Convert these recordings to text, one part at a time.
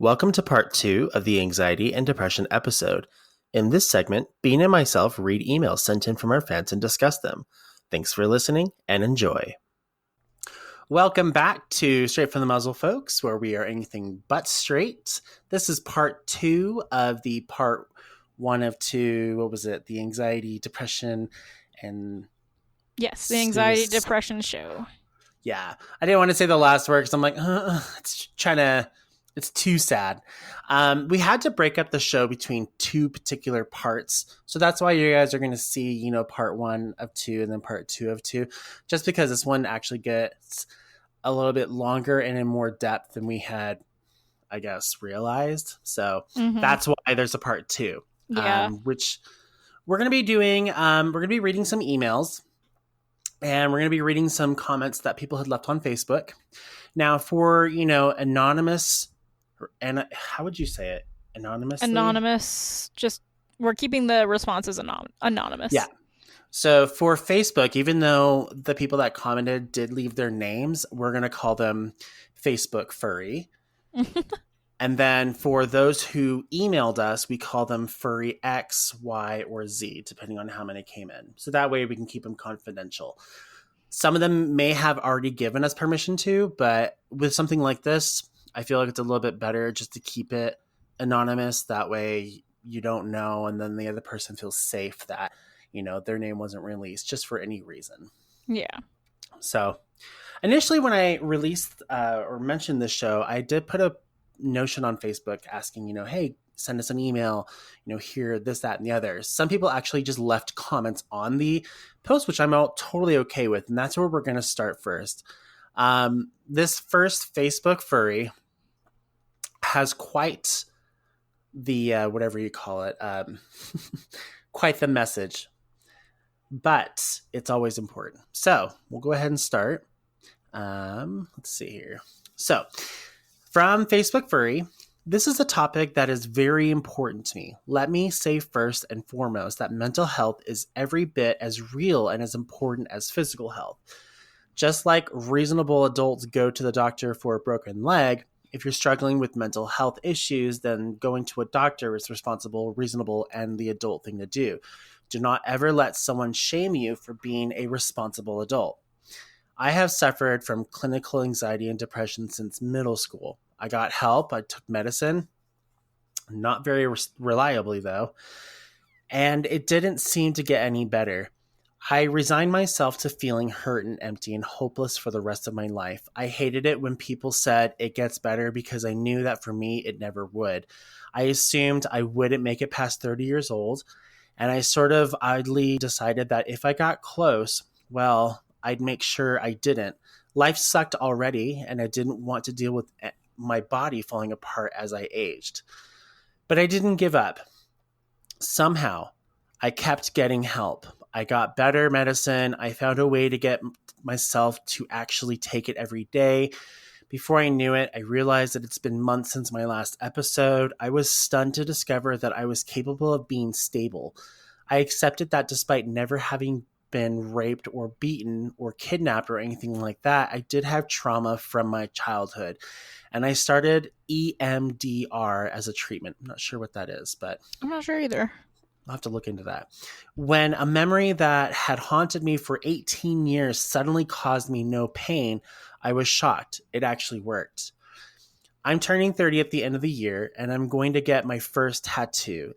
Welcome to part 2 of the anxiety and depression episode. In this segment, Bean and myself read emails sent in from our fans and discuss them. Thanks for listening and enjoy. Welcome back to Straight from the Muzzle, folks, where we are anything but straight. This is part 2 of the part 1 of 2, what was it? The anxiety, depression, and... Yes, the anxiety, depression show. Yeah, I didn't want to say the last word because I'm like, it's too sad. We had to break up the show between two particular parts. So that's why you guys are going to see, part 1 of 2 and then part 2 of 2, just because this one actually gets a little bit longer and in more depth than we had, I guess, realized. So that's why there's a part 2, which we're going to be doing. We're going to be reading some emails and we're going to be reading some comments that people had left on Facebook. Now for, anonymous, and how would you say it? Anonymous. Just we're keeping the responses anonymous. Yeah. So for Facebook, even though the people that commented did leave their names, we're going to call them Facebook Furry. And then for those who emailed us, we call them Furry X, Y, or Z, depending on how many came in. So that way we can keep them confidential. Some of them may have already given us permission to, but with something like this, I feel like it's a little bit better just to keep it anonymous. That way you don't know, and then the other person feels safe that, their name wasn't released just for any reason. Yeah. So initially when I released or mentioned this show, I did put a notion on Facebook asking, hey, send us an email, here, this, that, and the other. Some people actually just left comments on the post, which I'm all totally okay with. And that's where we're going to start first. This first Facebook Furry has quite the, whatever you call it, quite the message, but it's always important. So we'll go ahead and start. Let's see here. So from Facebook Furry, this is a topic that is very important to me. Let me say first and foremost that mental health is every bit as real and as important as physical health. Just like reasonable adults go to the doctor for a broken leg, if you're struggling with mental health issues, then going to a doctor is responsible, reasonable, and the adult thing to do. Do not ever let someone shame you for being a responsible adult. I have suffered from clinical anxiety and depression since middle school. I got help. I took medicine, not very reliably though, and it didn't seem to get any better. I resigned myself to feeling hurt and empty and hopeless for the rest of my life. I hated it when people said it gets better because I knew that for me it never would. I assumed I wouldn't make it past 30 years old, and I sort of idly decided that if I got close, well, I'd make sure I didn't. Life sucked already, and I didn't want to deal with my body falling apart as I aged. But I didn't give up. Somehow, I kept getting help. I got better medicine. I found a way to get myself to actually take it every day. Before I knew it, I realized that it's been months since my last episode. I was stunned to discover that I was capable of being stable. I accepted that despite never having been raped or beaten or kidnapped or anything like that, I did have trauma from my childhood. And I started EMDR as a treatment. I'm not sure what that is, but I'm not sure either. I'll have to look into that. When a memory that had haunted me for 18 years suddenly caused me no pain, I was shocked. It actually worked. I'm turning 30 at the end of the year, and I'm going to get my first tattoo,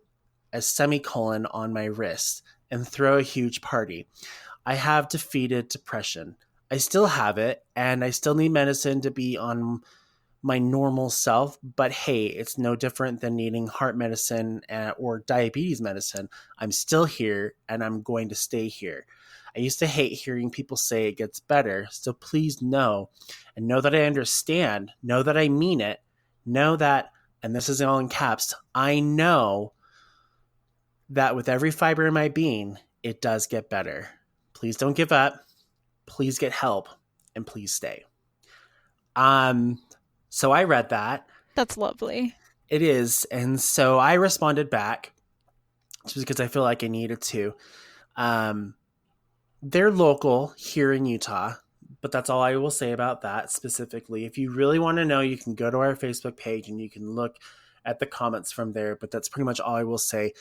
a semicolon on my wrist, and throw a huge party. I have defeated depression. I still have it, and I still need medicine to be on my normal self, but hey, it's no different than needing heart medicine or diabetes medicine. I'm still here, and I'm going to stay here. I used to hate hearing people say it gets better, so please know, and know that I understand, know that I mean it, know that, and this is all in caps, I know that with every fiber in my being, it does get better. Please don't give up. Please get help, and please stay. So I read that. That's lovely. It is. And so I responded back just because I feel like I needed to. They're local here in Utah, But that's all I will say about that specifically. If you really want to know, you can go to our Facebook page and you can look at the comments from there. But that's pretty much all I will say.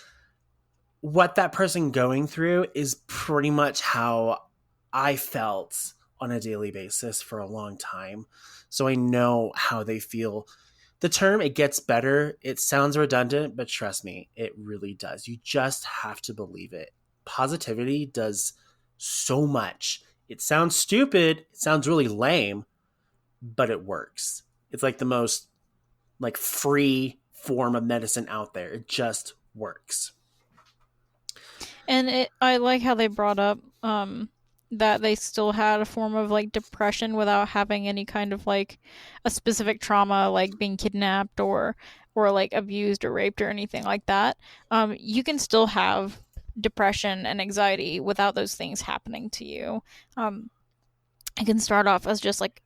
What that person going through is pretty much how I felt on a daily basis for a long time. So I know how they feel. The term "it gets better," it sounds redundant, but trust me, it really does. You just have to believe it. Positivity does so much. It sounds stupid, it sounds really lame, but it works. It's like the most like free form of medicine out there. It just works. And I like how they brought up that they still had a form of like depression without having any kind of like a specific trauma, like being kidnapped or like abused or raped or anything like that. You can still have depression and anxiety without those things happening to you. It can start off as just like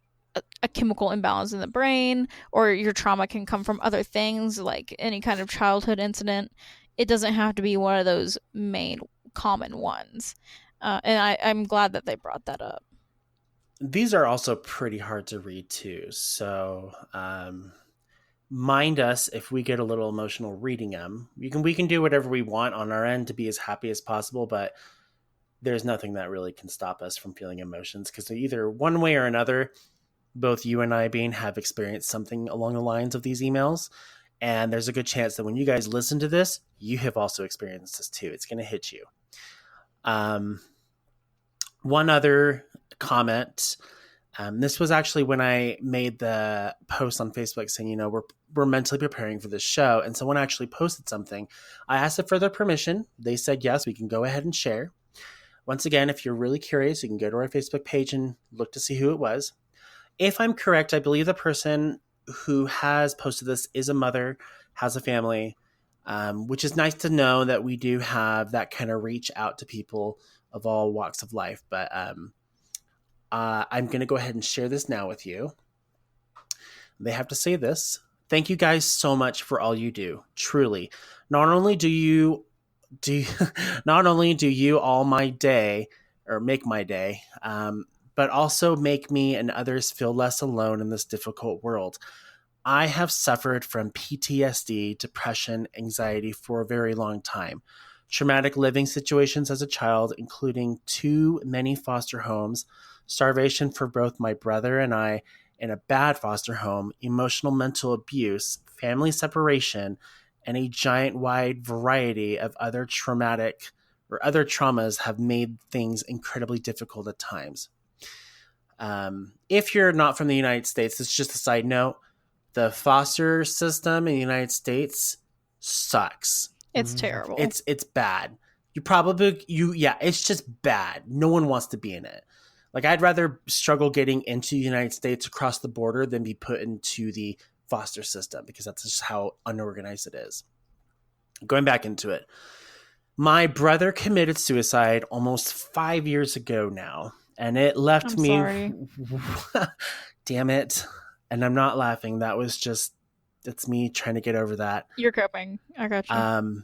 a chemical imbalance in the brain, or your trauma can come from other things like any kind of childhood incident. It doesn't have to be one of those main common ones. And I'm glad that they brought that up. These are also pretty hard to read too. So mind us if we get a little emotional reading them. We can do whatever we want on our end to be as happy as possible, but there's nothing that really can stop us from feeling emotions, because either one way or another, both you and I, Bean, have experienced something along the lines of these emails. And there's a good chance that when you guys listen to this, you have also experienced this too. It's going to hit you. One other comment. This was actually when I made the post on Facebook saying, we're mentally preparing for this show. And someone actually posted something. I asked it for their permission. They said, yes, we can go ahead and share. Once again, if you're really curious, you can go to our Facebook page and look to see who it was. If I'm correct, I believe the person who has posted this is a mother, has a family, which is nice to know that we do have that kind of reach out to people of all walks of life. But I'm going to go ahead and share this now with you. They have to say this. Thank you guys so much for all you do. Truly. Not only do you all my day, or make my day, but also make me and others feel less alone in this difficult world. I have suffered from PTSD, depression, anxiety for a very long time. Traumatic living situations as a child, including too many foster homes, starvation for both my brother and I in a bad foster home, emotional mental abuse, family separation, and a giant wide variety of other traumatic or other traumas have made things incredibly difficult at times. If you're not from the United States, it's just a side note. The foster system in the United States sucks. It's terrible. It's bad. It's just bad. No one wants to be in it. Like, I'd rather struggle getting into the United States across the border than be put into the foster system, because that's just how unorganized it is. Going back into it. My brother committed suicide almost 5 years ago now, and it left me. Sorry. Damn it. And I'm not laughing. That was just, it's me trying to get over that. You're coping. I got you.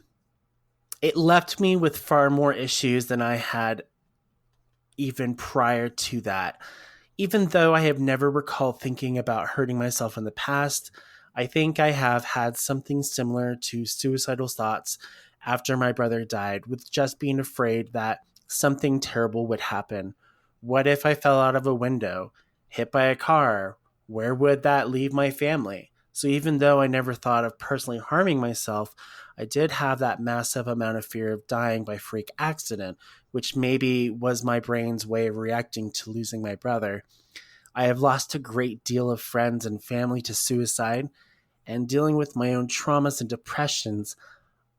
It left me with far more issues than I had even prior to that. Even though I have never recalled thinking about hurting myself in the past, I think I have had something similar to suicidal thoughts after my brother died, with just being afraid that something terrible would happen. What if I fell out of a window, hit by a car? Where would that leave my family? So even though I never thought of personally harming myself, I did have that massive amount of fear of dying by freak accident, which maybe was my brain's way of reacting to losing my brother. I have lost a great deal of friends and family to suicide, and dealing with my own traumas and depressions,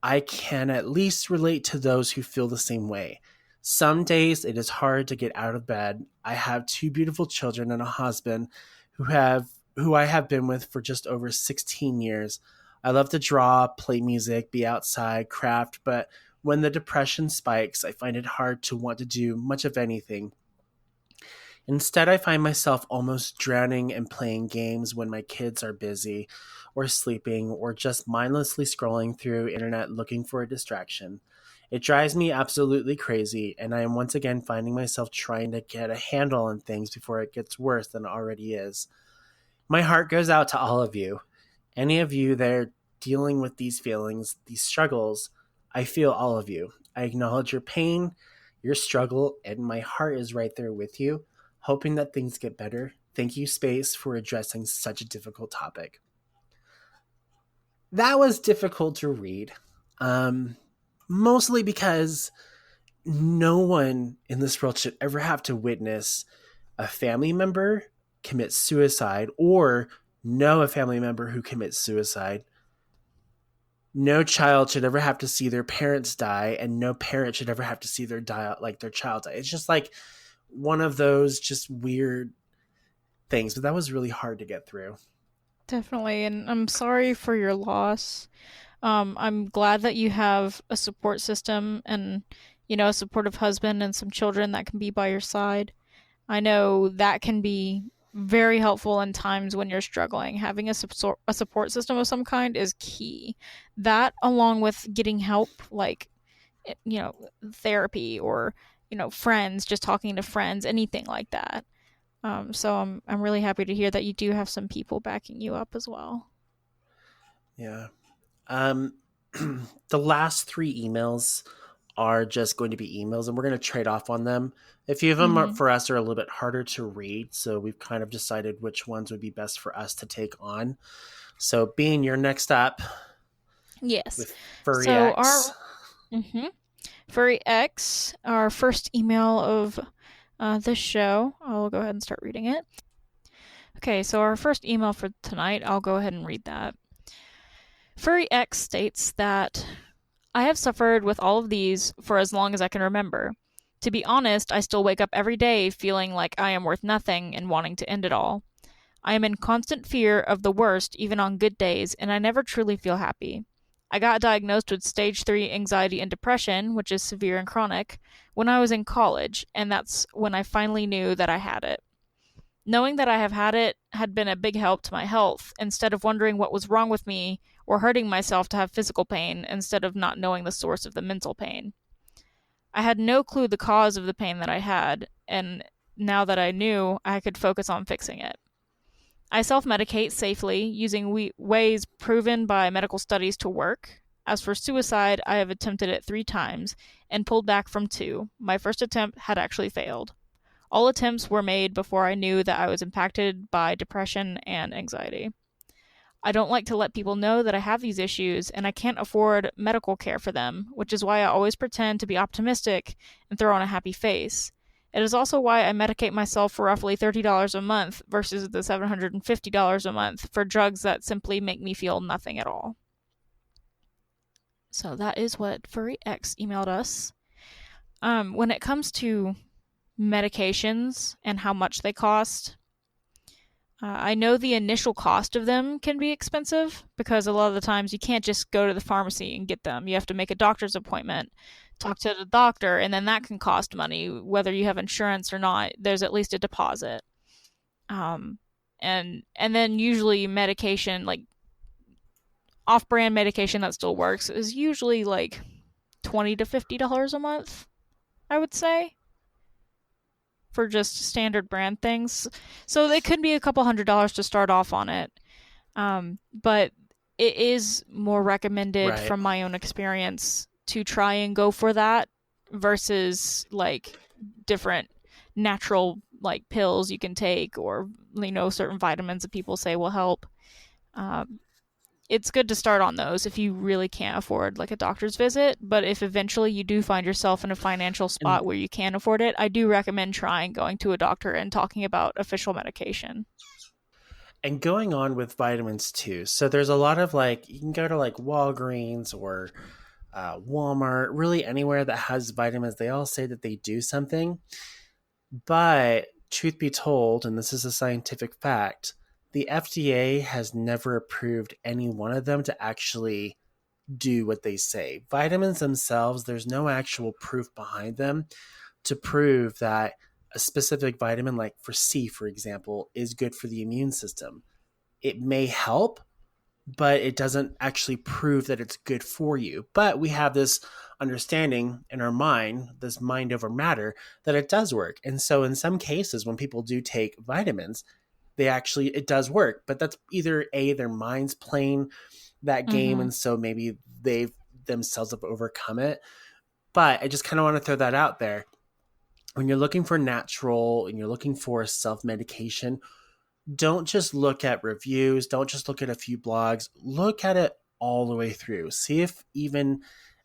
I can at least relate to those who feel the same way. Some days it is hard to get out of bed. I have 2 beautiful children and a husband who I have been with for just over 16 years. I love to draw, play music, be outside, craft, but when the depression spikes, I find it hard to want to do much of anything. Instead, I find myself almost drowning in playing games when my kids are busy or sleeping, or just mindlessly scrolling through internet looking for a distraction. It drives me absolutely crazy, and I am once again finding myself trying to get a handle on things before it gets worse than it already is. My heart goes out to all of you. Any of you that are dealing with these feelings, these struggles, I feel all of you. I acknowledge your pain, your struggle, and my heart is right there with you, hoping that things get better. Thank you, Space, for addressing such a difficult topic. That was difficult to read, um, mostly because no one in this world should ever have to witness a family member commit suicide or know a family member who commits suicide. No child should ever have to see their parents die, and no parent should ever have to see their child die. It's just like one of those just weird things, but that was really hard to get through. Definitely, and I'm sorry for your loss. I'm glad that you have a support system and, a supportive husband and some children that can be by your side. I know that can be very helpful in times when you're struggling. Having a support system of some kind is key. That, along with getting help, like, therapy or, friends, just talking to friends, anything like that. So I'm really happy to hear that you do have some people backing you up as well. Yeah. Um, the last three emails are just going to be emails, and we're going to trade off on them. A few of them Mm-hmm. for us are a little bit harder to read, so we've kind of decided which ones would be best for us to take on. So, Bean, you're next up Yes. with Furry So X. our mhm. Furry X, our first email of this show. I'll go ahead and start reading it. Okay, so our first email for tonight, I'll go ahead and read that. Furry X states that I have suffered with all of these for as long as I can remember. To be honest, I still wake up every day feeling like I am worth nothing and wanting to end it all. I am in constant fear of the worst even on good days, and I never truly feel happy. I got diagnosed with stage 3 anxiety and depression, which is severe and chronic, when I was in college, and that's when I finally knew that I had it. Knowing that I have had it had been a big help to my health, instead of wondering what was wrong with me or hurting myself to have physical pain instead of not knowing the source of the mental pain. I had no clue the cause of the pain that I had, and now that I knew, I could focus on fixing it. I self medicate safely using ways proven by medical studies to work. As for suicide, I have attempted it 3 times and pulled back from 2. My first attempt had actually failed. All attempts were made before I knew that I was impacted by depression and anxiety. I don't like to let people know that I have these issues and I can't afford medical care for them, which is why I always pretend to be optimistic and throw on a happy face. It is also why I medicate myself for roughly $30 a month versus the $750 a month for drugs that simply make me feel nothing at all. So that is what Furry X emailed us. When it comes to medications and how much they cost, I know the initial cost of them can be expensive because a lot of the times you can't just go to the pharmacy and get them. You have to make a doctor's appointment, talk to the doctor, and then that can cost money. Whether you have insurance or not, there's at least a deposit. Um, and then usually medication, like off-brand medication that still works, is usually like $20 to $50 a month, I would say, for just standard brand things. So it could be a couple $100s to start off on it. But it is more recommended Right. from my own experience to try and go for that versus like different natural like pills you can take or certain vitamins that people say will help. Um, it's good to start on those if you really can't afford like a doctor's visit. But if eventually you do find yourself in a financial spot And where you can afford it, I do recommend trying going to a doctor and talking about official medication. and going on with vitamins too. So there's a lot of like you can go to like Walgreens or Walmart, really anywhere that has vitamins. They all say that they do something, but truth be told, and this is a scientific fact, the FDA has never approved any one of them to actually do what they say. Vitamins themselves, there's no actual proof behind them to prove that a specific vitamin, like for C, for example, is good for the immune system. It may help, but it doesn't actually prove that it's good for you. But we have this understanding in our mind, this mind over matter, that it does work. And so in some cases, when people do take vitamins, they actually, it does work. But that's either A, their mind's playing that game. Mm-hmm. And so maybe they themselves have overcome it. But I just kind of want to throw that out there. When you're looking for natural and you're looking for self medication, don't just look at reviews, don't just look at a few blogs, look at it all the way through. See if even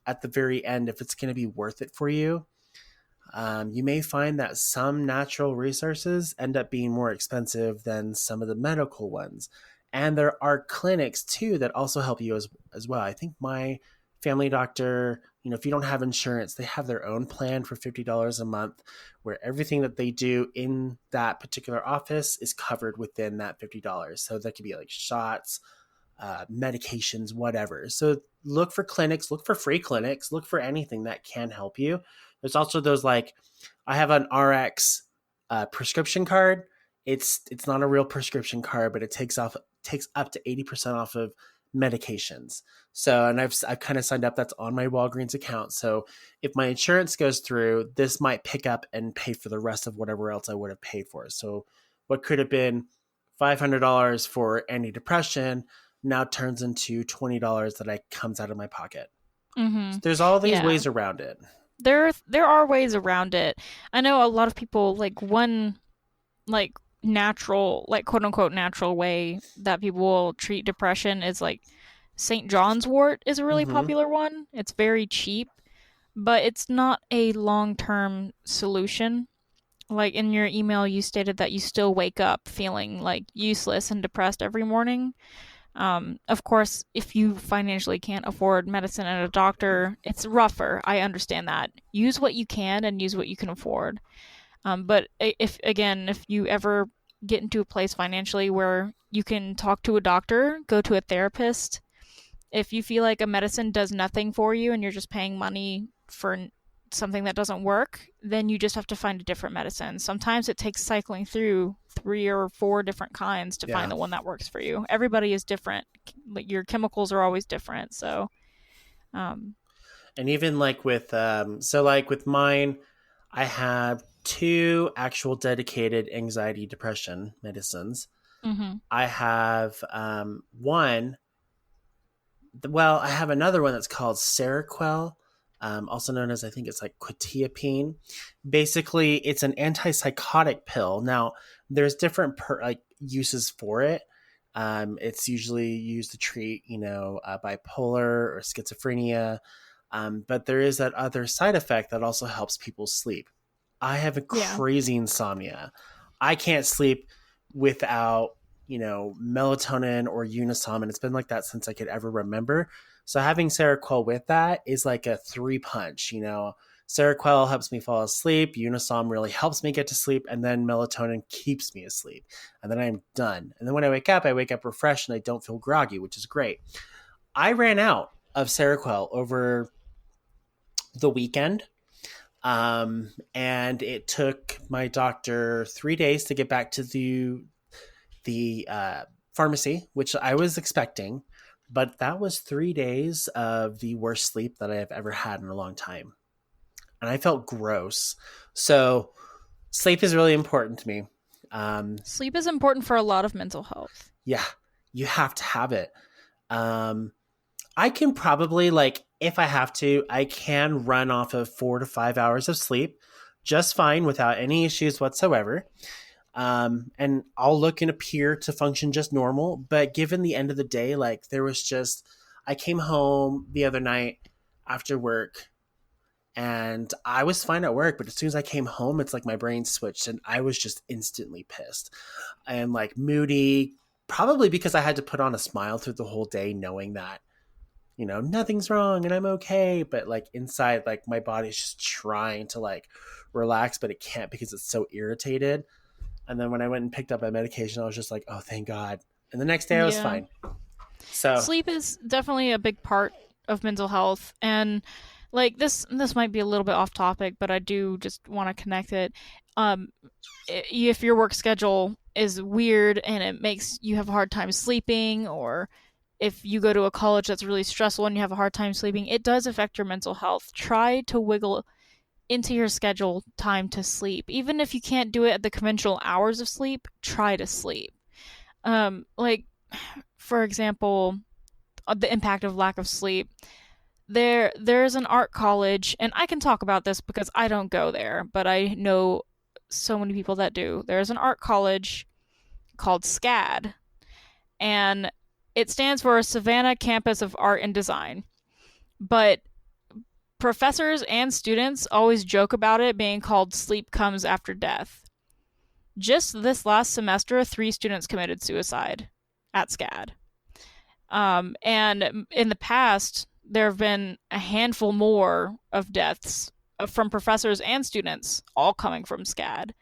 at the very end, if it's going to be worth it for you. You may find that some natural resources end up being more expensive than some of the medical ones. And there are clinics too that also help you as well. I think my family doctor, if you don't have insurance, they have their own plan for $50 a month where everything that they do in that particular office is covered within that $50. So that could be like shots, medications, whatever. So look for clinics, look for free clinics, look for anything that can help you. There's also those like, I have an RX prescription card. It's not a real prescription card, but it takes up to 80% off of medications. So, and I've kind of signed up. That's on my Walgreens account. So if my insurance goes through, this might pick up and pay for the rest of whatever else I would have paid for. So what could have been $500 for antidepressant now turns into $20 that comes out of my pocket. Mm-hmm. So there's all these Yeah. ways around it. There are ways around it. I know a lot of people like one like natural, like quote unquote natural way that people will treat depression is like St. John's wort is a really Mm-hmm. popular one. It's very cheap, but it's not a long-term solution. Like in your email you stated that you still wake up feeling like useless and depressed every morning. Of course, if you financially can't afford medicine and a doctor, it's rougher. I understand that. Use what you can and use what you can afford. But if you ever get into a place financially where you can talk to a doctor, go to a therapist, if you feel like a medicine does nothing for you and you're just paying money for something that doesn't work, then you just have to find a different medicine. Sometimes it takes cycling through 3 or 4 different kinds to find Yeah. the one that works for you. Everybody is different. Like your chemicals are always different. So, um, And even like so like with mine, I have two actual dedicated anxiety depression medicines. mm-hmm, I have one, well, I have another one that's called Seroquel, also known as, I think it's like quetiapine. Basically, it's an antipsychotic pill. Now, there's different uses for it. It's usually used to treat, bipolar or schizophrenia. But there is that other side effect that also helps people sleep. I have a yeah, crazy insomnia. I can't sleep without, melatonin or Unisom, and it's been like that since I could ever remember. So having Seroquel with that is like a three punch. Seroquel helps me fall asleep, Unisom really helps me get to sleep, and then melatonin keeps me asleep. And then I'm done. And then when I wake up refreshed and I don't feel groggy, which is great. I ran out of Seroquel over the weekend. And it took my doctor 3 days to get back to the pharmacy, which I was expecting, but that was 3 days of the worst sleep that I have ever had in a long time, and I felt gross. So sleep is really important to me. sleep is important for a lot of mental health. Yeah, you have to have it. I can probably, like, if I have to, I can run off of 4 to 5 hours of sleep just fine without any issues whatsoever. And I'll look and appear to function just normal. But given the end of the day, like, I came home the other night after work and I was fine at work. But as soon as I came home, it's like my brain switched and I was just instantly pissed and like moody, probably because I had to put on a smile through the whole day, knowing that nothing's wrong and I'm okay. But like inside, like my body's just trying to like relax, but it can't because it's so irritated. And then when I went and picked up my medication, I was just like, oh, thank God. And the next day I was Yeah. fine. So, Sleep is definitely a big part of mental health, and like this might be a little bit off topic, but I do just want to connect it. Um if your work schedule is weird and it makes you have a hard time sleeping, or if you go to a college that's really stressful and you have a hard time sleeping, it does affect your mental health. Try to wiggle into your schedule time to sleep. Even if you can't do it at the conventional hours of sleep, try to sleep. Like for example, the impact of lack of sleep. There's an art college, and I can talk about this because I don't go there, but I know so many people that do. There's an art college called SCAD, and it stands for Savannah Campus of Art and Design. But professors and students always joke about it being called sleep comes after death. Just this last semester, 3 students committed suicide at SCAD. And in the past, there have been a handful more of deaths from professors and students, all coming from SCAD.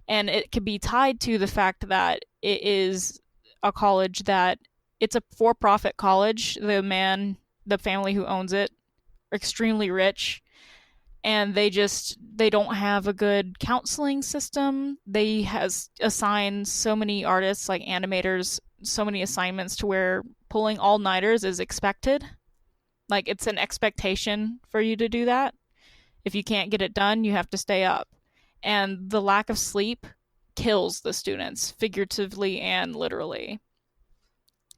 And it could be tied to the fact that it is a college that it's a for-profit college. The family who owns it, extremely rich, and they don't have a good counseling system. They has assigned so many artists, like animators, so many assignments to where pulling all-nighters is expected. Like it's an expectation for you to do that. If you can't get it done, you have to stay up. And the lack of sleep kills the students, figuratively and literally.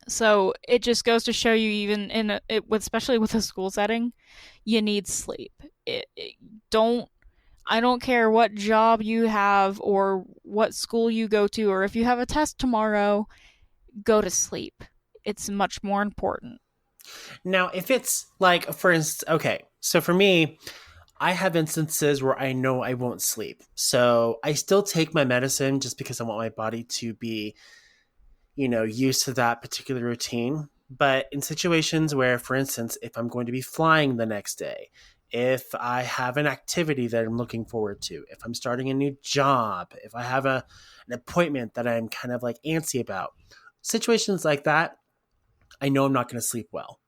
So it just goes to show you, even especially with a school setting, you need sleep. Don't I don't care what job you have or what school you go to, or if you have a test tomorrow, go to sleep. It's much more important. Now, if it's like, for instance, okay, so for me, I have instances where I know I won't sleep. So I still take my medicine just because I want my body to be, used to that particular routine. But in situations where, for instance, if I'm going to be flying the next day, if I have an activity that I'm looking forward to, if I'm starting a new job, if I have an appointment that I'm kind of like antsy about, situations like that, I know I'm not going to sleep well.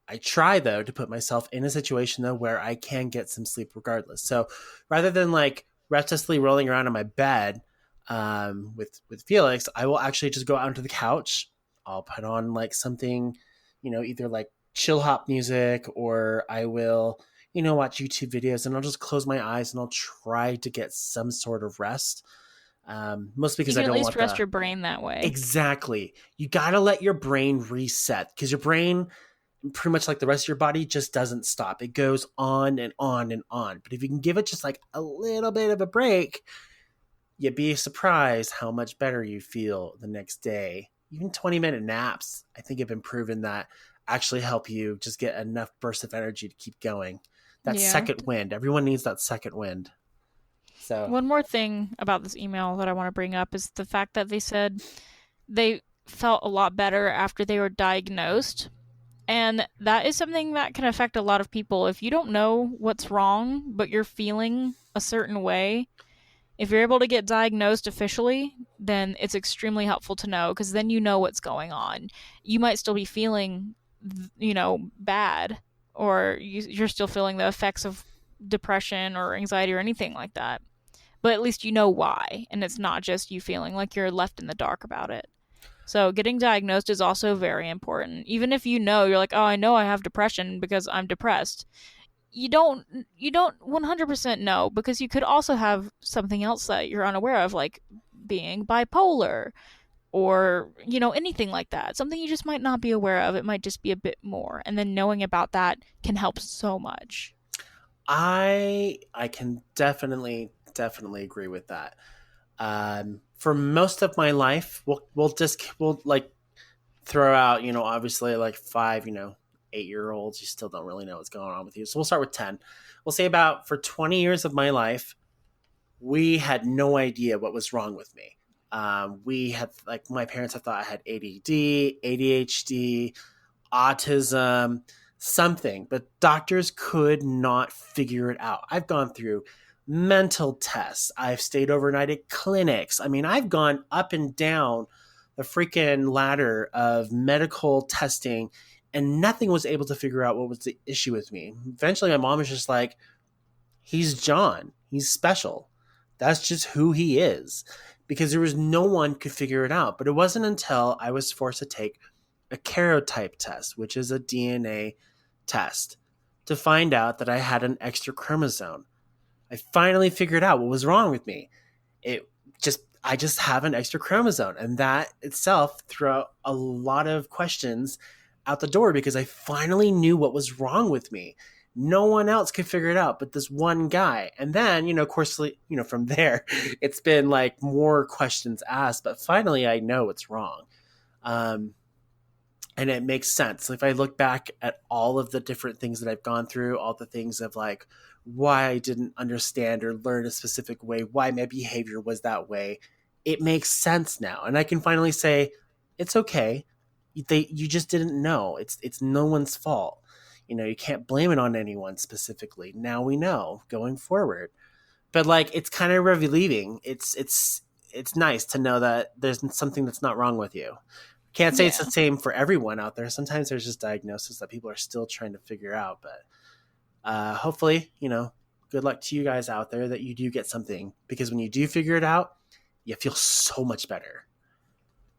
I try though to put myself in a situation though where I can get some sleep regardless. So rather than like restlessly rolling around in my bed with Felix, I will actually just go out onto the couch. I'll put on like something, either like chill hop music, or I will, watch YouTube videos, and I'll just close my eyes and I'll try to get some sort of rest. Mostly You because I can at don't least want rest the your brain that way. exactly. You got to let your brain reset, because your brain, pretty much like the rest of your body, just doesn't stop. It goes on and on and on. But if you can give it just like a little bit of a break, you'd be surprised how much better you feel the next day. Even 20-minute naps, I think, have been proven that actually help you just get enough bursts of energy to keep going. That Yeah. second wind. Everyone needs that second wind. So, One more thing about this email that I want to bring up is the fact that they said they felt a lot better after they were diagnosed. And that is something that can affect a lot of people. If you don't know what's wrong, but you're feeling a certain way, if you're able to get diagnosed officially, then it's extremely helpful to know, because then you know what's going on. You might still be feeling, bad, or you're still feeling the effects of depression or anxiety or anything like that. But at least you know why, and it's not just you feeling like you're left in the dark about it. So getting diagnosed is also very important. Even if you're like, "Oh, I know I have depression because I'm depressed." You don't 100% know, because you could also have something else that you're unaware of, like being bipolar, or anything like that. Something you just might not be aware of. It might just be a bit more. And then knowing about that can help so much. I can definitely agree with that. For most of my life, we'll like throw out, obviously like 5, 8-year olds. You still don't really know what's going on with you. So we'll start with 10. We'll say about for 20 years of my life, we had no idea what was wrong with me. We had, like, my parents had thought I had ADD, ADHD, autism, something, but doctors could not figure it out. I've gone through mental tests. I've stayed overnight at clinics. I mean, I've gone up and down the freaking ladder of medical testing, and nothing was able to figure out what was the issue with me. Eventually, my mom was just like, he's John. He's special. That's just who he is. Because there was no one could figure it out. But it wasn't until I was forced to take a karyotype test, which is a DNA test, to find out that I had an extra chromosome. I finally figured out what was wrong with me. I just have an extra chromosome, and that itself threw a lot of questions out the door because I finally knew what was wrong with me. No one else could figure it out but this one guy. And then, of course, from there, it's been like more questions asked, but finally I know what's wrong. Um, and it makes sense. If I look back at all of the different things that I've gone through, all the things of like why I didn't understand or learn a specific way, why my behavior was that way, it makes sense now. And I can finally say, it's okay. You just didn't know. It's no one's fault. You can't blame it on anyone specifically. Now we know going forward. But like it's kind of relieving. It's nice to know that there's something that's not wrong with you. Can't say it's the Yeah. same for everyone out there. Sometimes there's just diagnosis that people are still trying to figure out. But hopefully, good luck to you guys out there that you do get something, because when you do figure it out, you feel so much better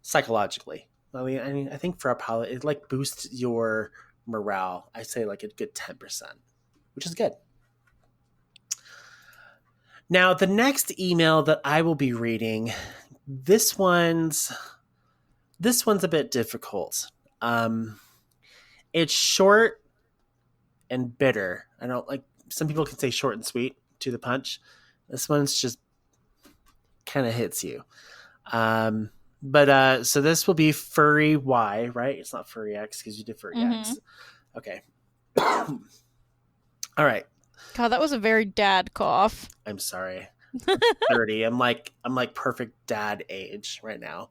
psychologically. I mean, I think for a pilot, it like boosts your morale. I say like a good 10%, which is good. Now, the next email that I will be reading, this one's a bit difficult. It's short and bitter. I don't like, some people can say short and sweet to the punch. This one's just kind of hits you. But so this will be Furry Y, right? It's not Furry X because you did Furry Mm-hmm. X. Okay. All right. God, that was a very dad cough. I'm sorry. 30. I'm like perfect dad age right now.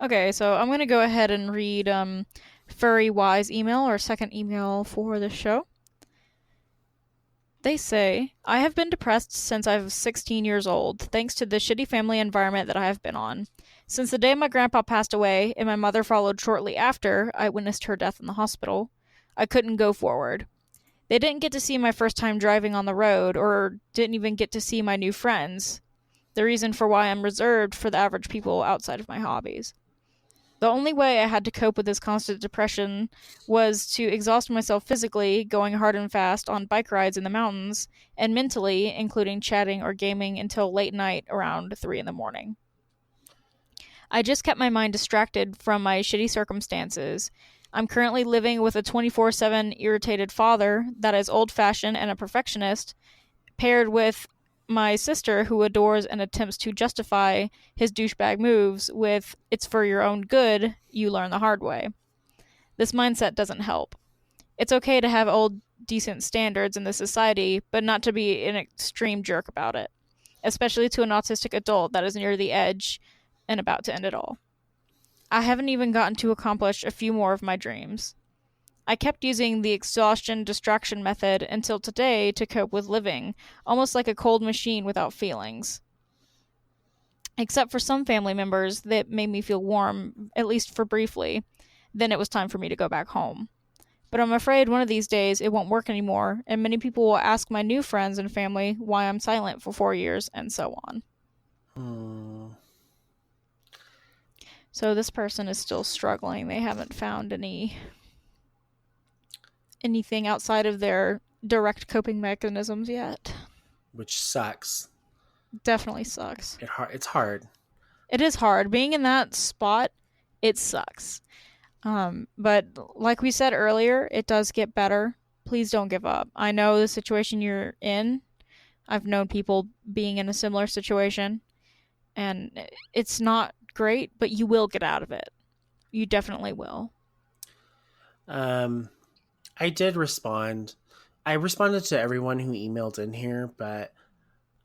Okay, so I'm gonna go ahead and read Furry Y's email, or second email for the show. They say, I have been depressed since I was 16 years old, thanks to the shitty family environment that I have been on. Since the day my grandpa passed away, and my mother followed shortly after, I witnessed her death in the hospital, I couldn't go forward. They didn't get to see my first time driving on the road, or didn't even get to see my new friends. The reason for why I'm reserved for the average people outside of my hobbies. The only way I had to cope with this constant depression was to exhaust myself physically, going hard and fast on bike rides in the mountains, and mentally, including chatting or gaming until late night around 3 in the morning. I just kept my mind distracted from my shitty circumstances. I'm currently living with a 24/7 irritated father that is old fashioned and a perfectionist, paired with my sister who adores and attempts to justify his douchebag moves with "it's for your own good, you learn the hard way." This mindset doesn't help. It's okay to have old decent standards in this society, but not to be an extreme jerk about it, especially to an autistic adult that is near the edge and about to end it all. I haven't even gotten to accomplish a few more of my dreams. I kept using the exhaustion distraction method until today to cope with living, almost like a cold machine without feelings. Except for some family members that made me feel warm, at least for briefly. Then it was time for me to go back home. But I'm afraid one of these days it won't work anymore, and many people will ask my new friends and family why I'm silent for 4 years, and so on. Hmm. So this person is still struggling. They haven't found anything outside of their direct coping mechanisms yet. Which sucks. Definitely sucks. It's hard. It is hard. Being in that spot, it sucks. But like we said earlier, it does get better. Please don't give up. I know the situation you're in. I've known people being in a similar situation, and it's not great, but you will get out of it. You definitely will. Um, I did respond. I responded to everyone who emailed in here, but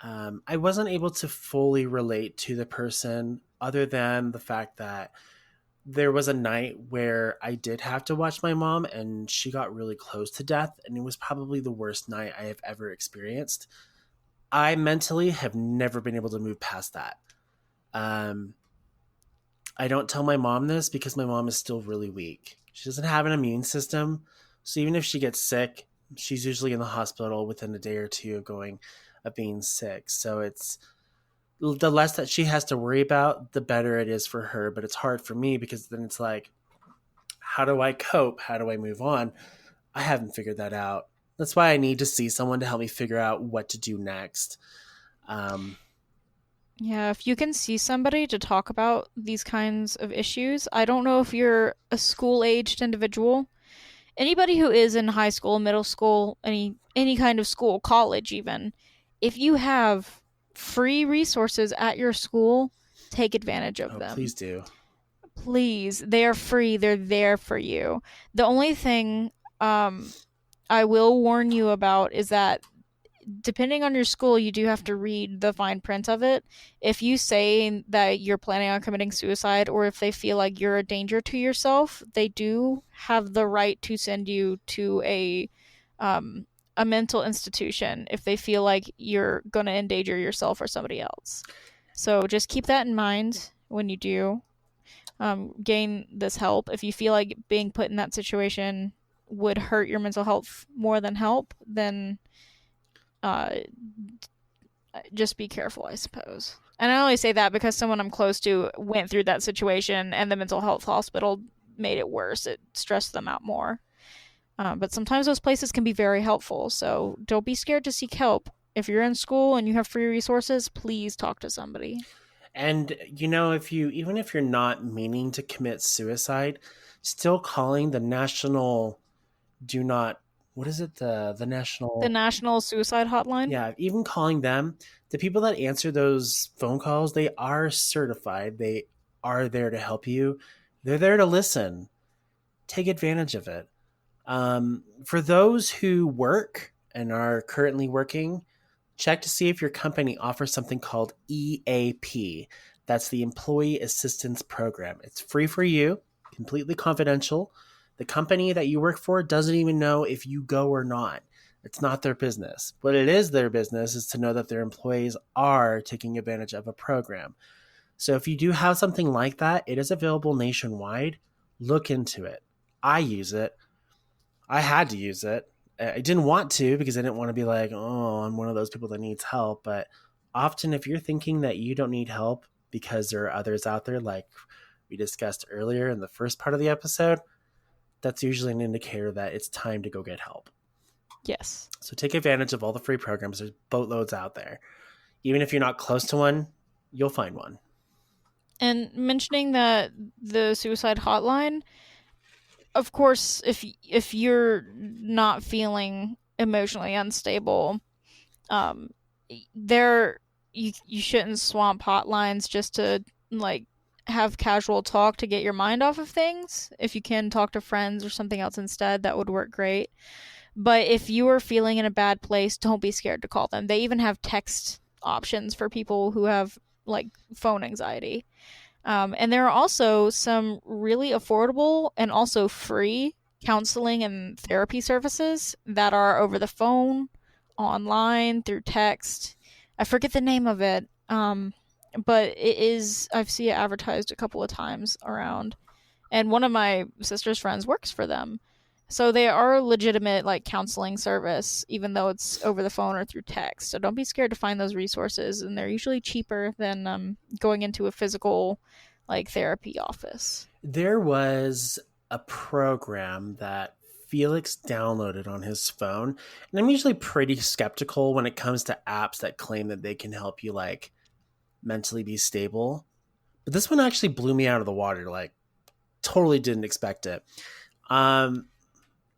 I wasn't able to fully relate to the person other than the fact that there was a night where I did have to watch my mom and she got really close to death, and it was probably the worst night I have ever experienced. I mentally have never been able to move past that. Um, I don't tell my mom this because my mom is still really weak. She doesn't have an immune system. So even if she gets sick, she's usually in the hospital within a day or two of being sick. So it's the less that she has to worry about, the better it is for her. But it's hard for me because then it's like, how do I cope? How do I move on? I haven't figured that out. That's why I need to see someone to help me figure out what to do next. Um, Yeah, if you can see somebody to talk about these kinds of issues, I don't know if you're a school-aged individual. Anybody who is in high school, middle school, any kind of school, college even, if you have free resources at your school, take advantage of oh, them. please do. Please, they are free. They're there for you. The only thing um I will warn you about is that depending on your school, you do have to read the fine print of it. If you say that you're planning on committing suicide, or if they feel like you're a danger to yourself, they do have the right to send you to um, a mental institution if they feel like you're going to endanger yourself or somebody else. So just keep that in mind when you do gain this help. If you feel like being put in that situation would hurt your mental health more than help, then uh, just be careful, I suppose. And I only say that because someone I'm close to went through that situation and the mental health hospital made it worse. It stressed them out more. But sometimes those places can be very helpful. So don't be scared to seek help. If you're in school and you have free resources, please talk to somebody. And if you even if you're not meaning to commit suicide, still calling the national do not what is it the The national National Suicide Hotline? yeah, even calling them, the people that answer those phone calls, they are certified. They are there to help you. They're there to listen. Take advantage of it. For those who work and are currently working, check to see if your company offers something called EAP. That's the Employee Assistance Program. It's free for you, completely confidential. The company that you work for doesn't even know if you go or not. It's not their business. What it is their business is to know that their employees are taking advantage of a program. So if you do have something like that, it is available nationwide. Look into it. I use it. I had to use it. I didn't want to because I didn't want to be like, oh, I'm one of those people that needs help. But often, if you're thinking that you don't need help because there are others out there, like we discussed earlier in the first part of the episode, that's usually an indicator that it's time to go get help. Yes. So take advantage of all the free programs. There's boatloads out there. Even if you're not close to one, you'll find one. And mentioning that the suicide hotline, of course, if you're not feeling emotionally unstable, um, there you shouldn't swamp hotlines just to like have casual talk to get your mind off of things. If you can talk to friends or something else instead, that would work great. But if you are feeling in a bad place, don't be scared to call them. They even have text options for people who have like phone anxiety. And there are also some really affordable and also free counseling and therapy services that are over the phone, online, through text. I forget the name of it, but it is, I've seen it advertised a couple of times around. And one of my sister's friends works for them. So they are a legitimate like counseling service, even though it's over the phone or through text. So don't be scared to find those resources, and they're usually cheaper than going into a physical like therapy office. There was a program that Felix downloaded on his phone, and I'm usually pretty skeptical when it comes to apps that claim that they can help you like mentally be stable. But this one actually blew me out of the water. Like, totally didn't expect it. Um,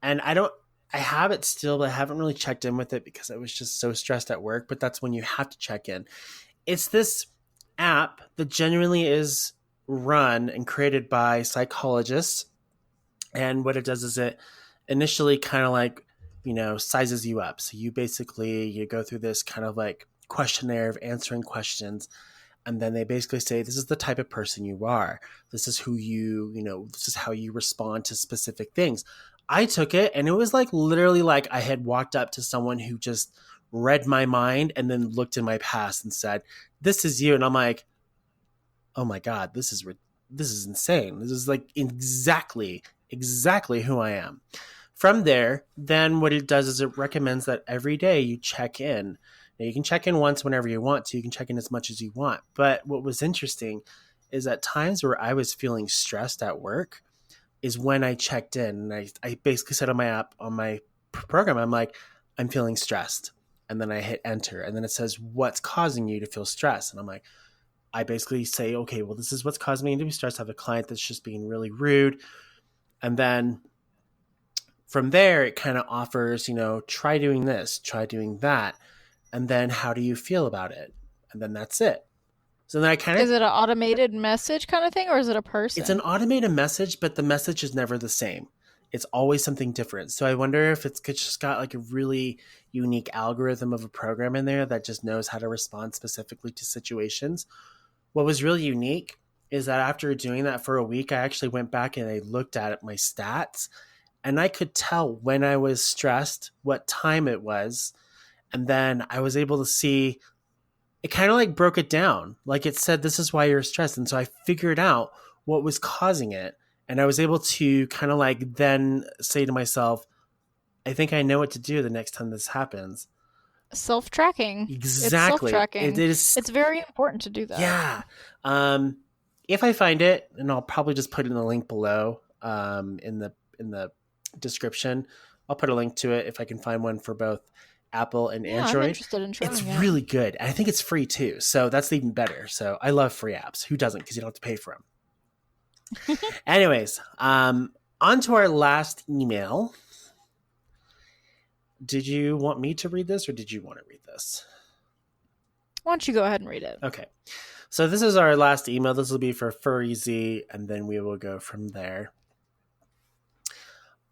and I have it still, but I haven't really checked in with it because I was just so stressed at work. But that's when you have to check in. It's this app that genuinely is run and created by psychologists. And what it does is it initially kind of like, sizes you up. So you go through this kind of like questionnaire of answering questions. And then they basically say, this is the type of person you are. This is who this is how you respond to specific things. I took it and it was like literally like I had walked up to someone who just read my mind and then looked in my past and said, this is you. And I'm like, oh my God, this is insane. This is like exactly who I am. From there, then what it does is it recommends that every day you check in Now, you can check in once whenever you want to. You can check in as much as you want. But what was interesting is at times where I was feeling stressed at work is when I checked in. And I basically said on my app, on my program, I'm like, I'm feeling stressed. And then I hit enter. And then it says, what's causing you to feel stressed? And I'm like, I basically say, okay, well, this is what's causing me to be stressed. I have a client that's just being really rude. And then from there, it kind of offers, try doing this, try doing that. And then how do you feel about it? And then that's it. So then I kind of, Is it an automated message kind of thing, or is it a it's an person? automated message, but the message is never the same. It's always something different. So I wonder if it's just got like a really unique algorithm of a program in there that just knows how to respond specifically to situations. What was really unique is that after doing that for a week, I actually went back and I looked at my stats, and I could tell when I was stressed, what time it was. And then I was able to see it kind of like broke it down. Like it said, this is why you're stressed. And so I figured out what was causing it. And I was able to kind of like then say to myself, I think I know what to do the next time this happens. Self-tracking. It's Exactly. It self-tracking. is. It's very important to do that. Yeah. Um, if I find it, and I'll probably just put it in the link below in the description. I'll put a link to it if I can find one for both Apple and Yeah, I'm Android. interested in It's trying it. really good. I think it's free too, so that's even better. So I love free apps. Who doesn't? Because you don't have to pay for them. Anyways, on to our last email. Did you want me to read this, or did you want to read this? Why don't you go ahead and read it? Okay. So this is our last email. This will be for Furry Z, and then we will go from there.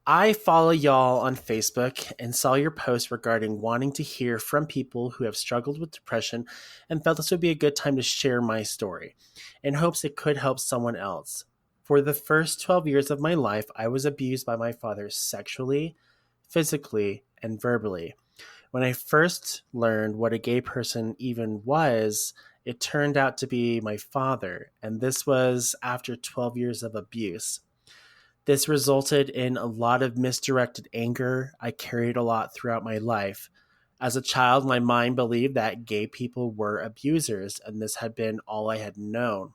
I follow y'all on Facebook and saw your post regarding wanting to hear from people who have struggled with depression and felt this would be a good time to share my story in hopes it could help someone else. For the first 12 years of my life, I was abused by my father sexually, physically, and verbally. When I first learned what a gay person even was, it turned out to be my father, and this was after 12 years of abuse. This resulted in a lot of misdirected anger I carried a lot throughout my life. As a child, my mind believed that gay people were abusers, and this had been all I had known.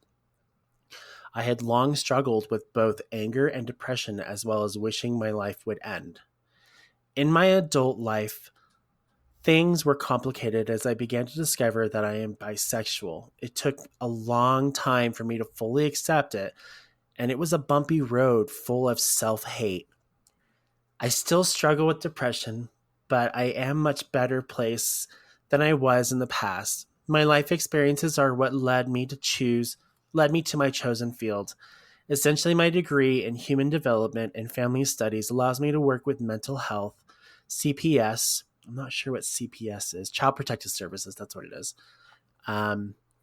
I had long struggled with both anger and depression, as well as wishing my life would end. In my adult life, things were complicated as I began to discover that I am bisexual. It took a long time for me to fully accept it, and it was a bumpy road full of self-hate. I still struggle with depression, but I am much better place than I was in the past. My life experiences are what led me to my chosen field. Essentially, my degree in human development and family studies allows me to work with mental health, CPS. I'm not sure what CPS is. Child Protective Services, that's what it is.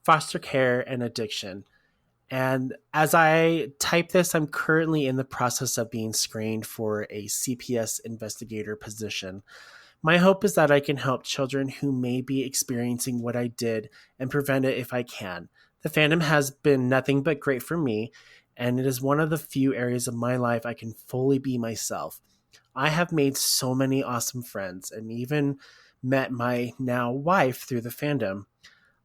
Foster care and addiction. And as I type this, I'm currently in the process of being screened for a CPS investigator position. My hope is that I can help children who may be experiencing what I did and prevent it if I can. The fandom has been nothing but great for me, and it is one of the few areas of my life I can fully be myself. I have made so many awesome friends and even met my now wife through the fandom.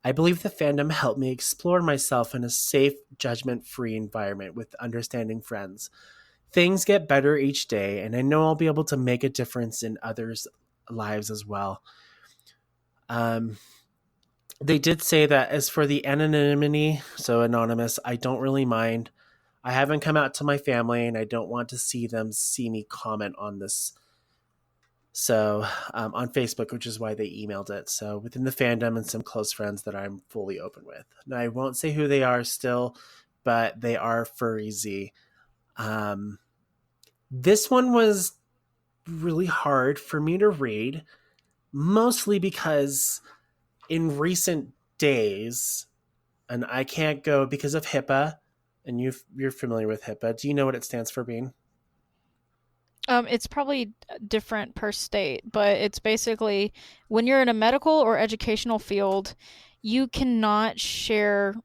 I believe the fandom helped me explore myself in a safe, judgment free environment with understanding friends. Things get better each day, and I know I'll be able to make a difference in others' lives as well. Um, they did say that as for the anonymity, so anonymous, I don't really mind. I haven't come out to my family, and I don't want to see them see me comment on this. So on Facebook, which is why they emailed it. So within the fandom and some close friends that I'm fully open with. Now, I won't say who they are still, but they are Furry Z. Um, this one was really hard for me to read, mostly because in recent days, and I can't go because of HIPAA, and you're familiar with HIPAA. Do you know what it stands for, Bean? It's probably different per state, but it's basically when you're in a medical or educational field, you cannot share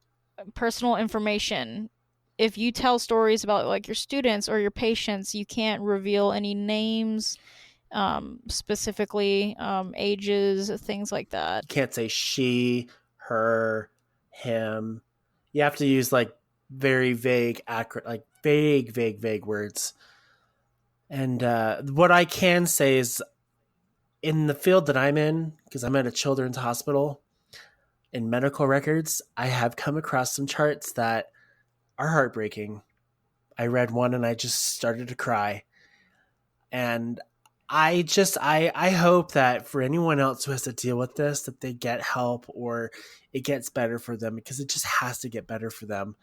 personal information. If you tell stories about like your students or your patients, you can't reveal any names, specifically ages, things like that. You can't say she, her, him. You have to use like very vague, accurate, like vague words. And what I can say is in the field that I'm in, because I'm at a children's hospital, in medical records, I have come across some charts that are heartbreaking. I read one and I just started to cry. And I hope that for anyone else who has to deal with this, that they get help or it gets better for them, because it just has to get better for them.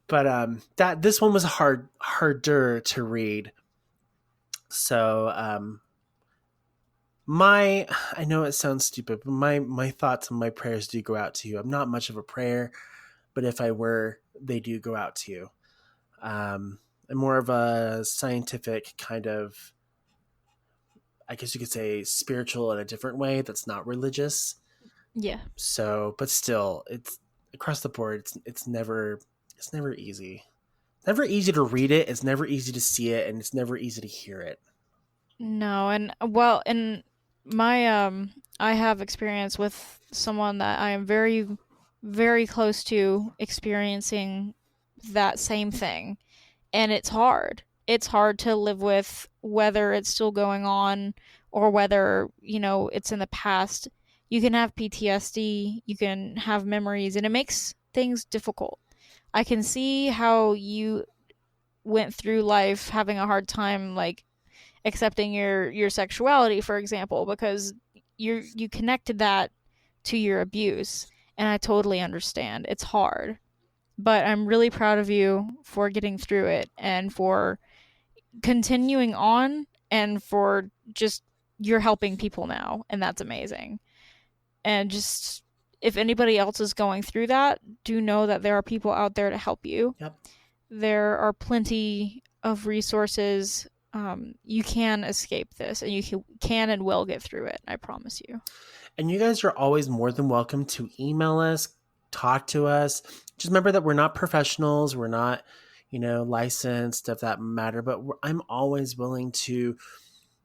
But that this one was harder to read. So my I know it sounds stupid, but my thoughts and my prayers do go out to you. I'm not much of a prayer, but if I were, they do go out to you. I'm more of a scientific kind of, I guess you could say, spiritual in a different way that's not religious. Yeah. So, but still, it's across the board. It's never easy. Never easy to read it. It's never easy to see it, and it's never easy to hear it. No, and well, in my I have experience with someone that I am very very close to experiencing that same thing, and it's hard. It's hard to live with whether it's still going on or whether, it's in the past. You can have PTSD, you can have memories, and it makes things difficult. I can see how you went through life having a hard time like accepting your sexuality, for example, because you connected that to your abuse, and I totally understand. It's hard, but I'm really proud of you for getting through it and for continuing on and for just you're helping people now, and that's amazing. And just if anybody else is going through that, do know that there are people out there to help you. Yep. There are plenty of resources. You can escape this, and you can and will get through it. I promise you. And you guys are always more than welcome to email us, talk to us. Just remember that we're not professionals. We're not, licensed of that matter, but I'm always willing to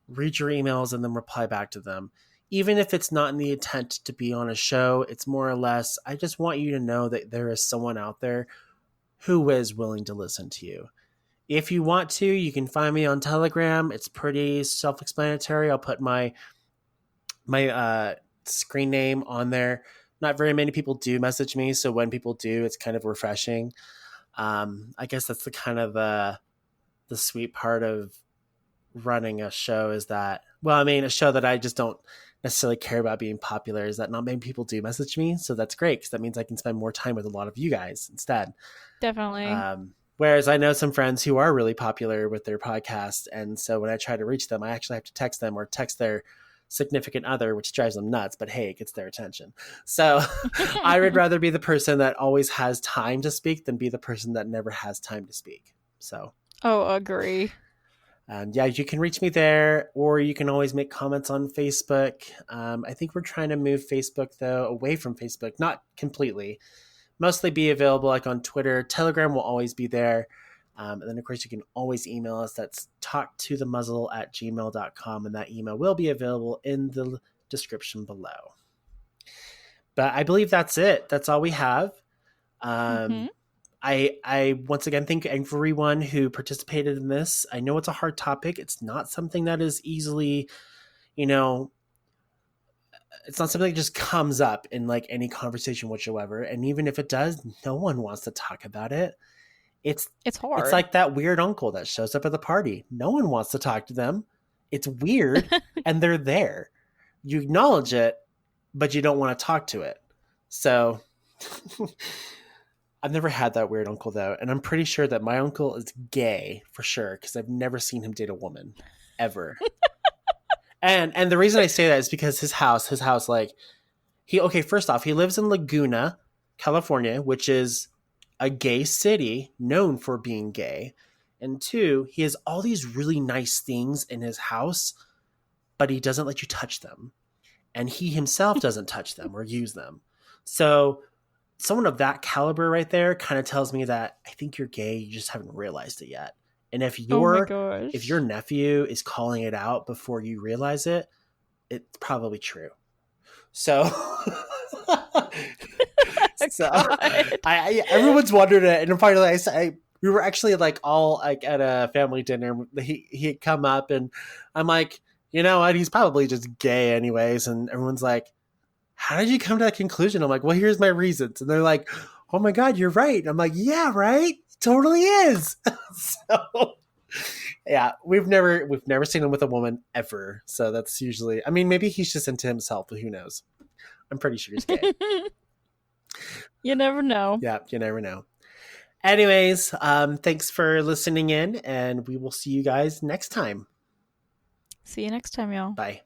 read your emails and then reply back to them. Even if it's not in the intent to be on a show, it's more or less, I just want you to know that there is someone out there who is willing to listen to you. If you want to, you can find me on Telegram. It's pretty self-explanatory. I'll put my screen name on there. Not very many people do message me, so when people do, it's kind of refreshing. I guess that's the kind of the sweet part of running a show is that, well, I mean, a show that I just don't necessarily care about being popular is that not many people do message me. So that's great because that means I can spend more time with a lot of you guys instead. Definitely. Whereas I know some friends who are really popular with their podcast. And so when I try to reach them, I actually have to text them or text their significant other, which drives them nuts, but hey, it gets their attention. So I would rather be the person that always has time to speak than be the person that never has time to speak. So, oh, agree. yeah, you can reach me there, or you can always make comments on Facebook. I think we're trying to move Facebook, though, away from Facebook, not completely. Mostly be available like on Twitter. Telegram will always be there. And then, of course, you can always email us. That's talktothemuzzle@gmail.com. And that email will be available in the description below. But I believe that's it. That's all we have. I once again thank everyone who participated in this. I know it's a hard topic. It's not something that is easily, it's not something that just comes up in like any conversation whatsoever. And even if it does, no one wants to talk about it. It's hard. It's like that weird uncle that shows up at the party. No one wants to talk to them. It's weird and they're there. You acknowledge it, but you don't want to talk to it. So I've never had that weird uncle though, and I'm pretty sure that my uncle is gay for sure because I've never seen him date a woman ever. and the reason I say that is because his house, like first off, he lives in Laguna, California, which is a gay city known for being gay. And two, he has all these really nice things in his house, but he doesn't let you touch them. And he himself doesn't touch them or use them. So someone of that caliber right there kind of tells me that I think you're gay. You just haven't realized it yet. And Oh my if your gosh. nephew is calling it out before you realize it, it's probably true. So so God. everyone's wondered it, and finally we were actually like all like at a family dinner. He had come up, and I'm like, you know what? He's probably just gay, anyways. And everyone's like, how did you come to that conclusion? I'm like, well, here's my reasons. And they're like, oh my god, you're right. I'm like, yeah, right, totally is. So yeah, we've never seen him with a woman ever. So that's usually, I mean, maybe he's just into himself, but who knows? I'm pretty sure he's gay. You never know. Yeah, you never know. Anyways, thanks for listening in, and we will see you guys next time. See you next time, y'all. Bye.